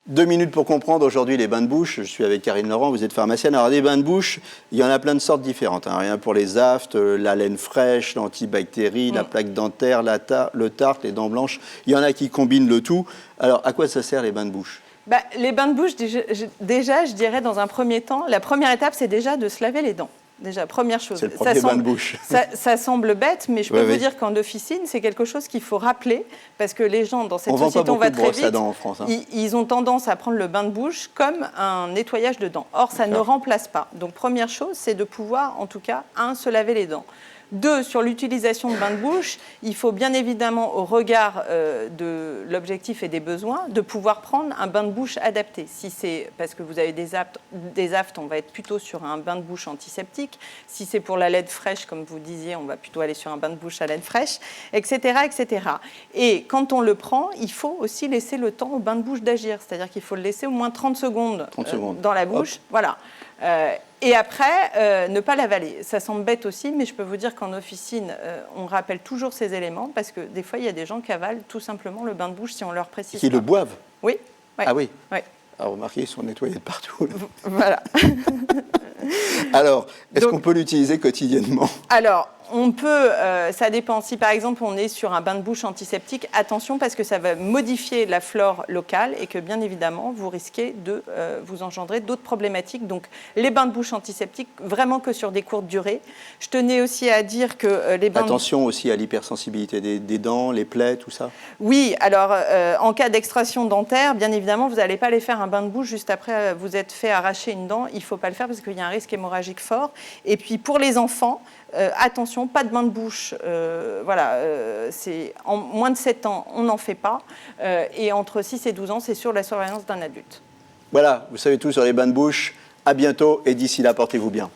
2 minutes pour comprendre aujourd'hui les bains de bouche. Je suis avec Karine Laurent, vous êtes pharmacienne. Alors des bains de bouche, il y en a plein de sortes différentes. Hein. Rien pour les aftes, la laine fraîche, l'antibactérie, la plaque dentaire, le tartre, les dents blanches. Il y en a qui combinent le tout. Alors à quoi ça sert les bains de bouche ? Les bains de bouche, déjà, je dirais dans un premier temps, la première étape, c'est déjà de se laver les dents. Déjà, première chose. C'est le premier bain de bouche. Ça semble bête, mais je peux vous dire qu'en officine, c'est quelque chose qu'il faut rappeler, parce que les gens, dans cette société, on va très vite, en France, hein. ils ont tendance à prendre le bain de bouche comme un nettoyage de dents. Or, ça ne remplace pas. Donc, première chose, c'est de pouvoir, en tout cas, se laver les dents. 2, sur l'utilisation de bain de bouche, il faut bien évidemment, au regard de l'objectif et des besoins, de pouvoir prendre un bain de bouche adapté. Si c'est parce que vous avez des aftes, on va être plutôt sur un bain de bouche antiseptique. Si c'est pour la laine fraîche, comme vous disiez, on va plutôt aller sur un bain de bouche à laine fraîche, etc., etc. Et quand on le prend, il faut aussi laisser le temps au bain de bouche d'agir. C'est-à-dire qu'il faut le laisser au moins 30 secondes, dans la bouche. Hop. Voilà. Et après, ne pas l'avaler. Ça semble bête aussi, mais je peux vous dire qu'en officine, on rappelle toujours ces éléments parce que des fois, il y a des gens qui avalent tout simplement le bain de bouche si on leur précise. Qui le boivent ? Oui. Ouais. Ah oui. Ouais. Alors, remarquez, ils sont nettoyés de partout. Voilà. Alors, est-ce qu'on peut l'utiliser quotidiennement ? Alors, on peut, ça dépend. Si par exemple on est sur un bain de bouche antiseptique, attention parce que ça va modifier la flore locale et que bien évidemment vous risquez de vous engendrer d'autres problématiques. Donc les bains de bouche antiseptiques, vraiment que sur des courtes durées. Je tenais aussi à dire que les bains Attention aussi à l'hypersensibilité des dents, les plaies, tout ça. Oui, alors en cas d'extraction dentaire, bien évidemment, vous n'allez pas aller faire un bain de bouche juste après vous êtes fait arracher une dent. Il ne faut pas le faire parce qu'il y a un risque hémorragique fort. Et puis pour les enfants, attention, pas de bain de bouche, c'est en moins de 7 ans, on n'en fait pas, et entre 6 et 12 ans, c'est sur la surveillance d'un adulte. Voilà, vous savez tout sur les bains de bouche. À bientôt et d'ici là, portez-vous bien.